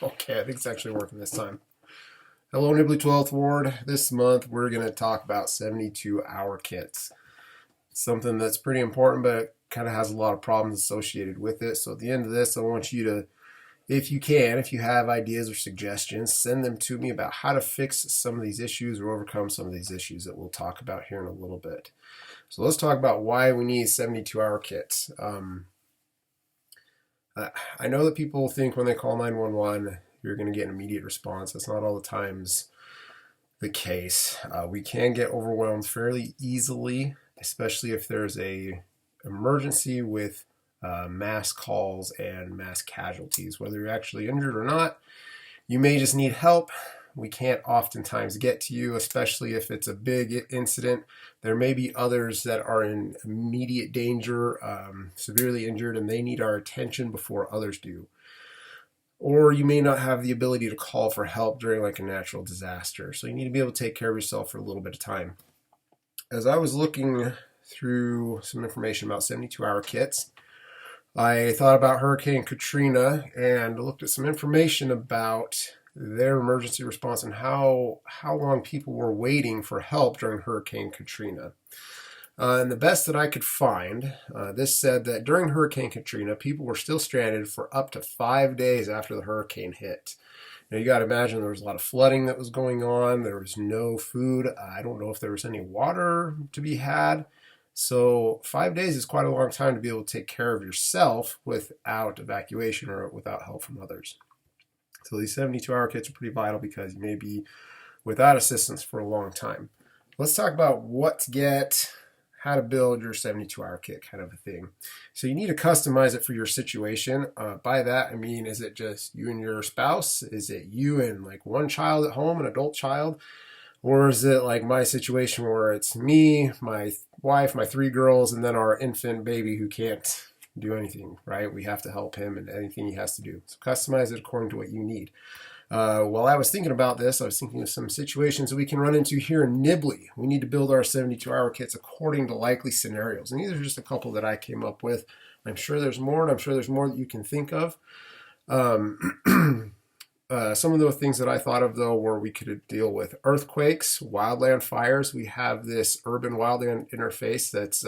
Okay, I think it's actually working this time. Hello, Nibley 12th Ward. This month we're going to talk about 72-hour kits. Something that's pretty important, but it kind of has a lot of problems associated with it. So at the end of this, I want you to, if you can, if you have ideas or suggestions, send them to me about how to fix some of these issues or overcome some of these issues that we'll talk about here in a little bit. So let's talk about why we need 72-hour kits. I know that people think when they call 911, you're going to get an immediate response. That's not all the times the case. We can get overwhelmed fairly easily, especially if there's a emergency with mass calls and mass casualties. Whether you're actually injured or not, you may just need help. We can't oftentimes get to you, especially if it's a big incident. There may be others that are in immediate danger, severely injured, and they need our attention before others do. Or you may not have the ability to call for help during like a natural disaster. So you need to be able to take care of yourself for a little bit of time. As I was looking through some information about 72-hour kits, I thought about Hurricane Katrina and looked at some information about their emergency response and how long people were waiting for help during Hurricane Katrina. And the best that I could find, this said that during Hurricane Katrina, people were still stranded for up to 5 days after the hurricane hit. Now you got to imagine there was a lot of flooding that was going on. There was no food. I don't know if there was any water to be had. So 5 days is quite a long time to be able to take care of yourself without evacuation or without help from others. So these 72-hour kits are pretty vital because you may be without assistance for a long time. Let's talk about what to get, how to build your 72-hour kit kind of a thing. So you need to customize it for your situation. By that, I mean, is it just you and your spouse? Is it you and like one child at home, an adult child? Or is it like my situation where it's me, my wife, my 3 girls, and then our infant baby who can't do anything, right? We have to help him in anything he has to do. So customize it according to what you need. While I was thinking about this, I was thinking of some situations that we can run into here in Nibley. We need to build our 72-hour kits according to likely scenarios. And these are just a couple that I came up with. I'm sure there's more, and I'm sure there's more that you can think of. Some of the things that I thought of, though, were we could deal with earthquakes, wildland fires. We have this urban wildland interface that's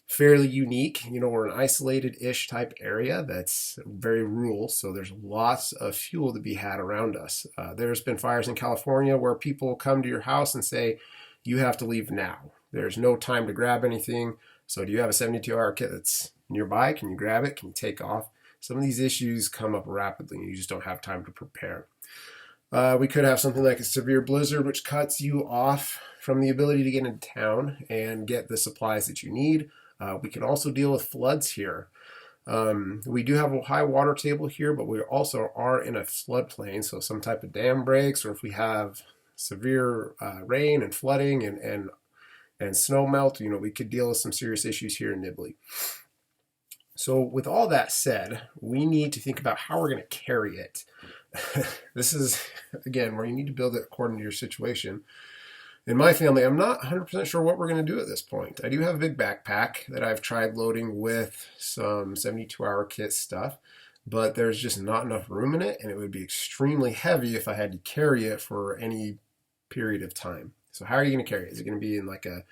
fairly unique. You know, we're an isolated-ish type area that's very rural, so there's lots of fuel to be had around us. There's been fires in California where people come to your house and say, you have to leave now. There's no time to grab anything. So do you have a 72-hour kit that's nearby? Can you grab it? Can you take off? Some of these issues come up rapidly and you just don't have time to prepare. We could have something like a severe blizzard, which cuts you off from the ability to get into town and get the supplies that you need. We can also deal with floods here. We do have a high water table here, but we also are in a floodplain, so some type of dam breaks, or if we have severe rain and flooding and snow melt, you know, we could deal with some serious issues here in Nibley. So with all that said, we need to think about how we're going to carry it. This is, again, where you need to build it according to your situation. In my family, I'm not 100% sure what we're going to do at this point. I do have a big backpack that I've tried loading with some 72-hour kit stuff, but there's just not enough room in it, and it would be extremely heavy if I had to carry it for any period of time. So how are you going to carry it? Is it going to be in like a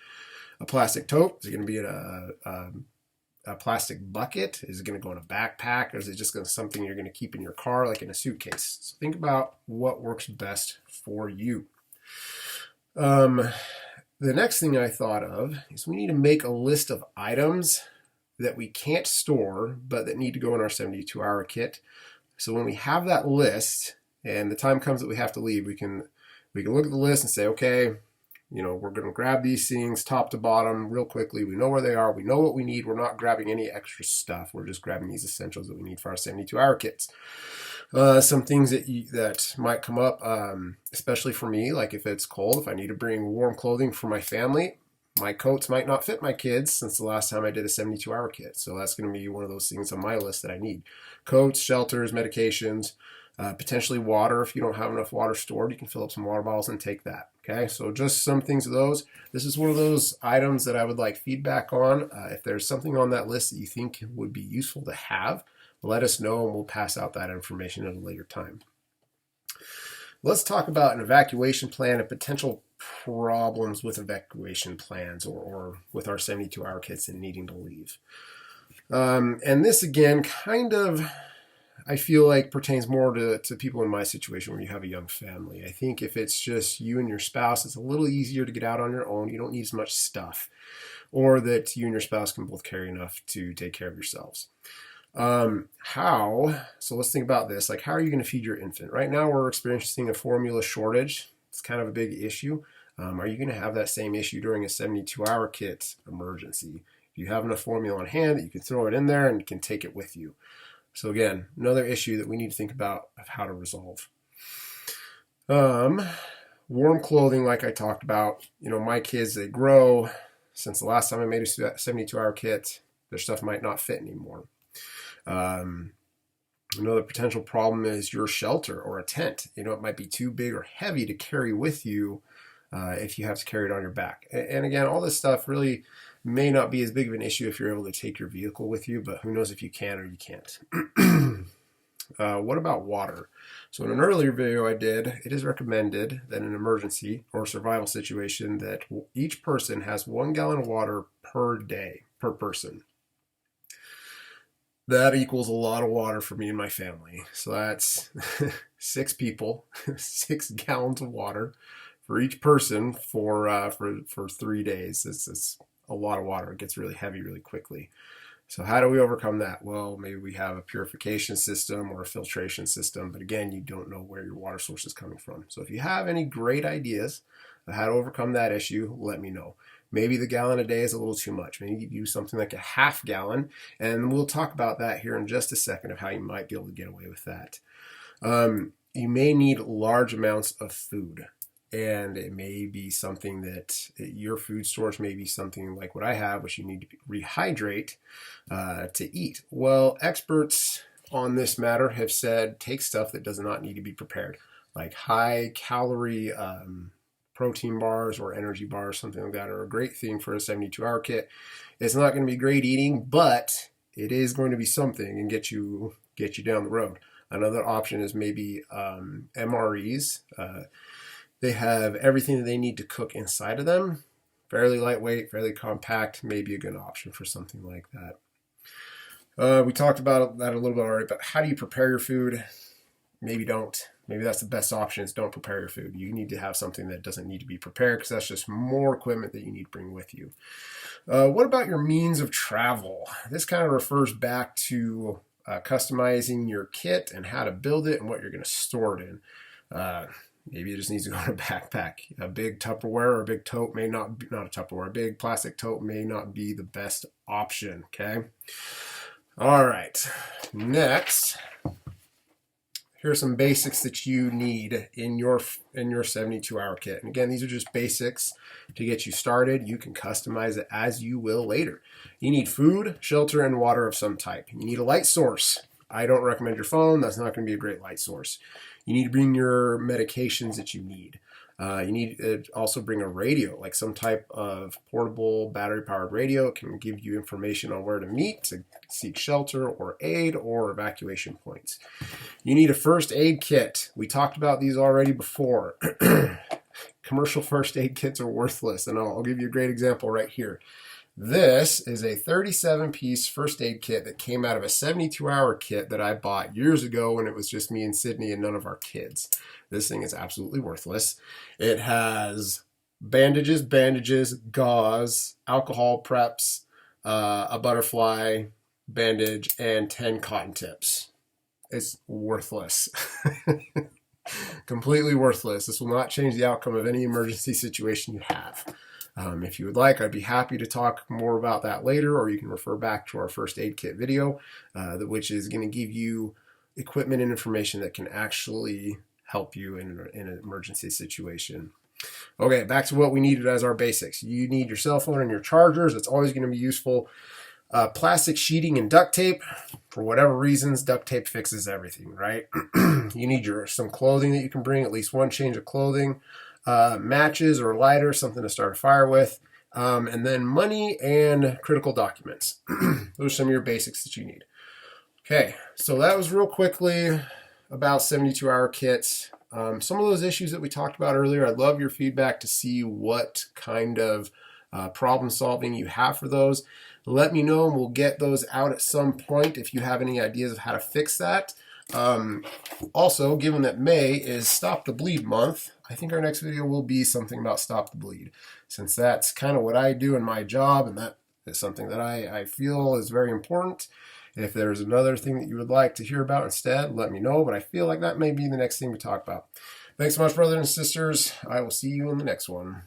plastic tote? Is it going to be in a plastic bucket? Is it going to go in a backpack, or is it just going to something you're going to keep in your car, like in a suitcase? So think about what works best for you. The next thing I thought of is we need to make a list of items that we can't store, but that need to go in our 72-hour kit. So when we have that list and the time comes that we have to leave, we can look at the list and say, okay, you know, we're going to grab these things top to bottom real quickly. We know where they are. We know what we need. We're not grabbing any extra stuff. We're just grabbing these essentials that we need for our 72-hour kits. Some things that might come up, especially for me, like if it's cold, if I need to bring warm clothing for my family, my coats might not fit my kids since the last time I did a 72-hour kit. So that's going to be one of those things on my list that I need. Coats, shelters, medications, potentially water. If you don't have enough water stored, you can fill up some water bottles and take that. Okay, so just some things of those. This is one of those items that I would like feedback on. If there's something on that list that you think would be useful to have, let us know and we'll pass out that information at a later time. Let's talk about an evacuation plan and potential problems with evacuation plans or with our 72-hour kits and needing to leave. And this, again, kind of, I feel like pertains more to people in my situation where you have a young family. I think if it's just you and your spouse, it's a little easier to get out on your own. You don't need as much stuff, or that you and your spouse can both carry enough to take care of yourselves. So let's think about this. Like, how are you going to feed your infant? Right now we're experiencing a formula shortage. It's kind of a big issue. Are you going to have that same issue during a 72-hour kit emergency? If you have enough formula on hand that you can throw it in there and you can take it with you. So again, another issue that we need to think about of how to resolve. Warm clothing, like I talked about. My kids, they grow. Since the last time I made a 72-hour kit, their stuff might not fit anymore. Another potential problem is your shelter or a tent. It might be too big or heavy to carry with you if you have to carry it on your back. And again, all this stuff really may not be as big of an issue if you're able to take your vehicle with you, but who knows if you can or you can't. What about water? So in an earlier video I did, it is recommended that in an emergency or survival situation that each person has 1 gallon of water per day, per person. That equals a lot of water for me and my family. So that's 6 people, 6 gallons of water for each person for 3 days. It's a lot of water. It gets really heavy really quickly. So how do we overcome that? Well, maybe we have a purification system or a filtration system, but again, you don't know where your water source is coming from. So if you have any great ideas of how to overcome that issue, let me know. Maybe the gallon a day is a little too much. Maybe you use something like a half gallon, and we'll talk about that here in just a second of how you might be able to get away with that. You may need large amounts of food, and it may be something that your food source may be something like what I have, which you need to rehydrate to eat. Well, experts on this matter have said take stuff that does not need to be prepared, like high calorie protein bars or energy bars, something like that, are a great thing for a 72-hour kit. It's not going to be great eating, but it is going to be something and get you down the road. Another option is maybe MREs. They have everything that they need to cook inside of them. Fairly lightweight, fairly compact, maybe a good option for something like that. We talked about that a little bit already, but how do you prepare your food? Maybe don't. Maybe that's the best option, is don't prepare your food. You need to have something that doesn't need to be prepared, because that's just more equipment that you need to bring with you. What about your means of travel? This kind of refers back to customizing your kit and how to build it and what you're going to store it in. Maybe it just needs to go in a backpack. A big Tupperware or a big tote may not be, not a Tupperware, a big plastic tote may not be the best option, okay? All right, next. Here are some basics that you need in your 72-hour kit. And again, these are just basics to get you started. You can customize it as you will later. You need food, shelter, and water of some type. You need a light source. I don't recommend your phone. That's not going to be a great light source. You need to bring your medications that you need. You need to also bring a radio, like some type of portable battery-powered radio. It can give you information on where to meet to seek shelter or aid or evacuation points. You need a first aid kit. We talked about these already before. Commercial first aid kits are worthless, and I'll give you a great example right here. This is a 37-piece first aid kit that came out of a 72-hour kit that I bought years ago when it was just me and Sydney and none of our kids. This thing is absolutely worthless. It has bandages, gauze, alcohol preps, a butterfly bandage, and 10 cotton tips. It's worthless. Completely worthless. This will not change the outcome of any emergency situation you have. If you would like, I'd be happy to talk more about that later, or you can refer back to our first aid kit video, which is going to give you equipment and information that can actually help you in an emergency situation. Okay, back to what we needed as our basics. You need your cell phone and your chargers. It's always going to be useful. Plastic sheeting and duct tape. For whatever reasons, duct tape fixes everything, right? You need some clothing that you can bring, at least one change of clothing. Matches or lighter, something to start a fire with, and then money and critical documents. Those are some of your basics that you need. Okay, so that was real quickly about 72-hour kits. Some of those issues that we talked about earlier, I'd love your feedback to see what kind of problem solving you have for those. Let me know and we'll get those out at some point if you have any ideas of how to fix that. Also, given that May is Stop the Bleed month, I think our next video will be something about Stop the Bleed, since that's kind of what I do in my job, and that is something that I feel is very important. If there's another thing that you would like to hear about instead, let me know, but I feel like that may be the next thing we talk about. Thanks so much, brothers and sisters. I will see you in the next one.